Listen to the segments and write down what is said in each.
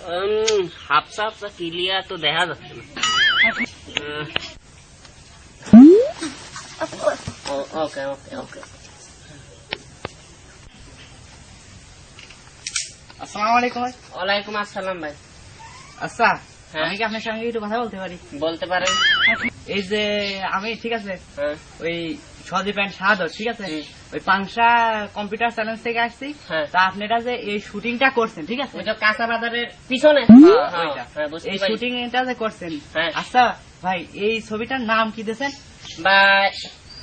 Hafsa Hafsa clear তো দেখা যাচ্ছে না। ওকে ওকে ওকে। আসসালামু আলাইকুম ভাই। ওয়ালাইকুম আসসালাম ভাই। আচ্ছা আমি কি আপনার সঙ্গে একটু কথা বলতে পারি? বলতে পারেন। এই যে আমি ঠিক আছে ওই সদীপ অ্যান্ড শাহাদত ঠিক আছে ওই পাংশা কম্পিউটার চ্যালেঞ্জ থেকে আসছি। তা আপনারা যে এই শুটিংটা করছেন ঠিক আছে ওইটা কাঁচা বাজারের পিছনে এই শুটিংটা যে করছেন, আচ্ছা ভাই এই ছবিটার নাম কি দিয়েছেন? ভাই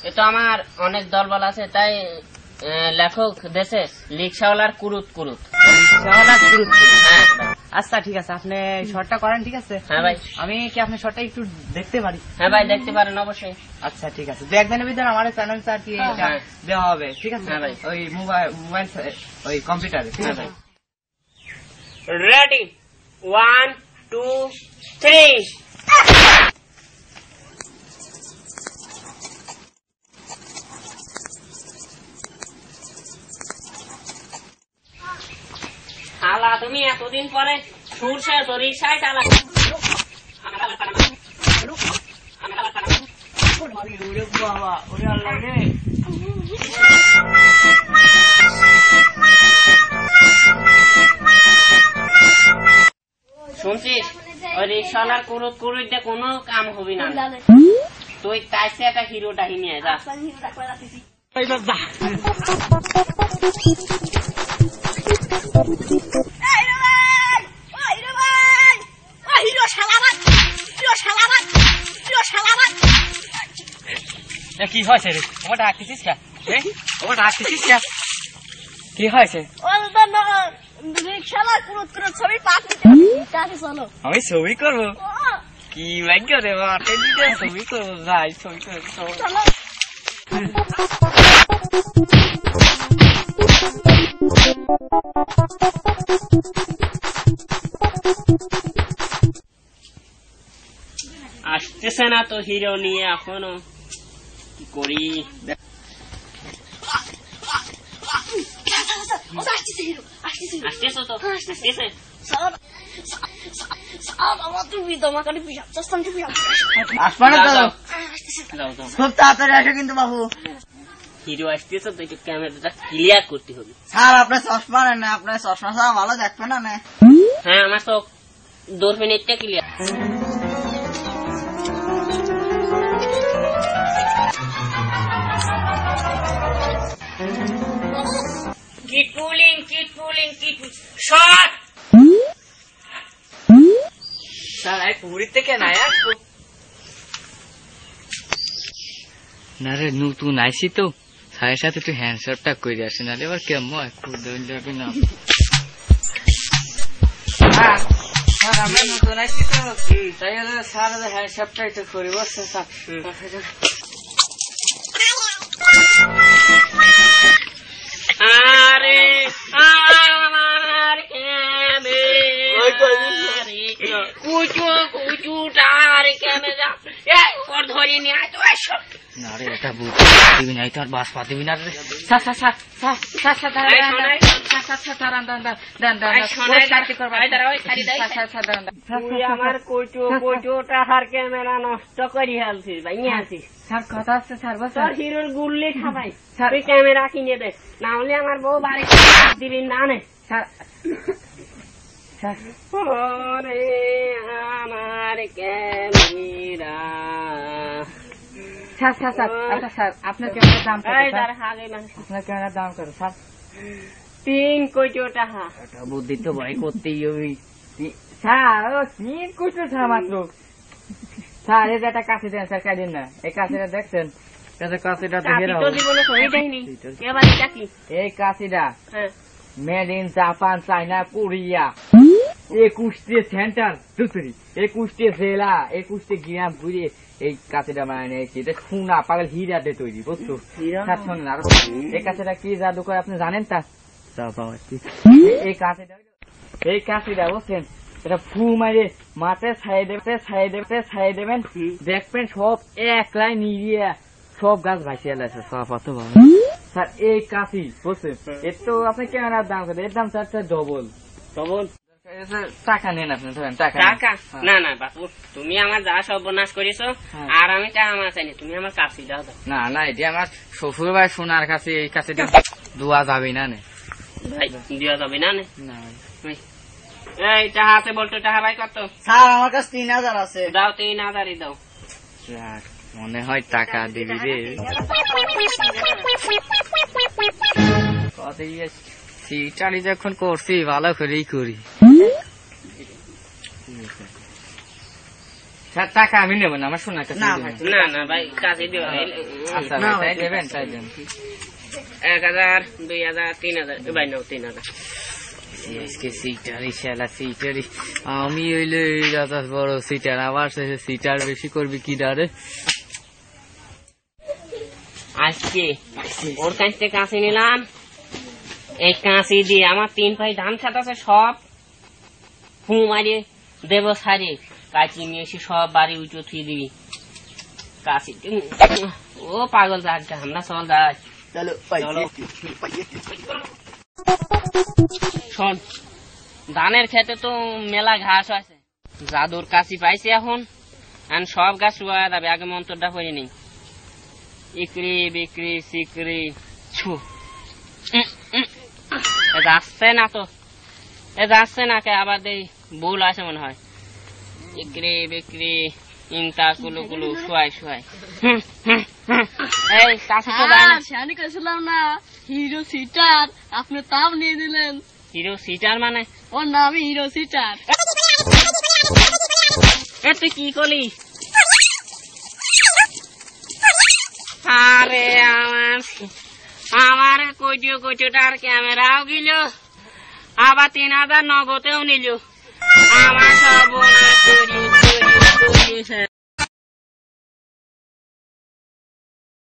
এটা আমার অনেক দলবল আছে তাই লেখক দেশে রিক্সাওয়ালার কুরুত কুরুত। আচ্ছা ঠিক আছে আপনি শর্টটা করেন ঠিক আছে। হ্যাঁ ভাই। আমি কি আপনার শর্টটা একটু দেখতে পারি? হ্যাঁ ভাই দেখতে পারেন অবশ্যই। আচ্ছা ঠিক আছে দু একদিনের ভিতরে আমার চ্যানেলটা আর কি দেওয়া হবে ঠিক আছে ওই মোবাইল ওই কম্পিউটারে ঠিক আছে। রেডি 1 2 3। শালা তুমি এতদিন পরে সুরসে তো রিক্সায় চালা। শুনছিস ওই রিক্সাওয়ালার কুরুত কুরুত কোনো কাম হবি না, তুই তাইছে একটা হিরো ডাহি নিয়ে যা। কি হয়েছে রে? আমার ডাকতেছিস কে? আমার ডাকতেছিস কে? কি হয়েছে? আমি ছবি করবো? কি ভাগ্য রে বাটে দিতে ছবি করবো ভাই, ছবি করবো। আসতেছে না তো হিরো নিয়ে এখনো, কি করি? আসতেছো তো? আসতেছে খুব তাড়াতাড়ি আসো কিন্তু বাবু। হিরো আসতেছে তো একটু ক্যামেরাটা ক্লিয়ার করতে হবে। স্যার আপনার চশমা নেন না, আপনার চশমা ছাড়া ভালো দেখবে না। হ্যাঁ আমার তো দূরবীনটা clear. Keep pulling, keep pulling, keep shot. Sir এই পুরীতে কেন আয়া? না রে নতুন আইসি তো স্যারের সাথে একটু হ্যান্ডশটটা করে আসি, নাহলে এবার কেমন একটু যাবে না। স্যার আমরা নতুন আইসি তো তাই স্যার হ্যান্ডশটটা একটু করে বসছে। আরে আমার কুচু কুচুটার ক্যামেরা ওর ধরে নিয়ে আয় তো এসো। না রে এটা বুঝতে দিবি না, এটা বাস পা দিবি না রে। Sir sir sir sir sir sir আমার কুচু কুচুটার ক্যামেরা নষ্ট করি হালছিস ভাই আছিস। স্যার কথা আছে স্যার, তোর হিরোর গুল্লি খাবাই তুই ক্যামেরা কিনে দে, না হলে আমার বউ বাড়ি দিবি না নে। স্যার ওরে আমার ক্যামেরা। স্যার স্যার স্যার আচ্ছা স্যার আপনার ক্যামেরার দাম কত? আপনার ক্যামেরার দাম কত স্যার? 3 কোটি টাকা। এটা বুদ্ধি তো ভাই করতেই হবে স্যার। 3 কোটি টাকা মাত্র? স্যার এই যে একটা কাছে দেন স্যার, কাটেন না। এই কাছেটা দেখছেন? এই কাছিটা made in Japan, China, Korea, 21টি সেন্টার, 21টি জেলা, 21টি গ্রাম ঘুরে এই কাছিটা বানিয়েছি। এটা সোনা পাগল হীরাতে তৈরি, বুঝছো? এই কাছিটা কি জাদু করে আপনি জানেন? তা এই কাছিটা বুঝছেন, এটা ফু মারে মাথায় ছাই দেবেন, দেখবেন সব এক লাইন নিয়ে সব গাছ ভাসিয়ে লাগছে সব। স্যার এই কাশি বুঝছেন, এর তো আপনি ক্যামেরার দাম কত? এর দাম স্যার ডবল। টাকা নেন আপনি, ধরেন টাকা। টাকা? না না বাপু, তুমি আমার যা সর্বনাশ করেছো, আর আমি টাকা আমার চাইনি, তুমি আমার কাছে দাও। না না, এটি আমার শ্বশুর ভাই সোনার কাছে, এই কাছে দোয়া যাবে না। ভাই দেওয়া যাবে না? না এই টাকা আছে বলতো, টাকা ভাই কত? স্যার আমার কাছে 3000 আছে। দাও 3000ই দাও। মনে হয় টাকা দিবি রে। সিটারি যখন করছি ভালো করেই করি। টাকা আমি নেবো না, আমার সোনার কাছে। না ভাই, না না ভাই, কাছে দিও। আচ্ছা তাই দেবেন, তাই দেন। 1000, 2000, 3000, ভাই নাও 3000। সিটারি আমি হইলে বড় সিটার, আবার সিটার বেশি করবি কি ডারে। আজকে ওর কাছ থেকে কাঁচি নিলাম, এই কাঁচি দিয়ে আমার 3 ভাই ধান খাত আছে সব ফু মারিয়ে দেব সারি, কাঁচি নিয়ে এসে সব বাড়ি উঁচু থুয়ে দিবি। কাঁচি ও পাগল যাক, আমরা চল যাই। চলো শোন, ধানের খেতে তো মেলা ঘাস আছে, জাদুর কাশি পাইছি এখন, সব গাছ শুয়া যাবে। আগে মন্ত্রটা করে নেই, ইকরি বিক্রি সিকরি ছু। যাচ্ছে না তো, যাচ্ছে না কে, আবার দেই ভুল আছে মনে হয়। ইকরি বিক্রি ইনকা কুলু কুলু শুয়াই শুয়াই। এই কাছে তো যায় না। শানি করেছিলাম না হিরো সিটার, আপনি তাও নিয়ে দিলেন। হিরো সিটার মানে? ওর নামই হিরো সিটার। তুই কি করলি? আরে আমার কোটিটার ক্যামেরাও গেল, আবার 3000 নগদেও নিল। আমার সব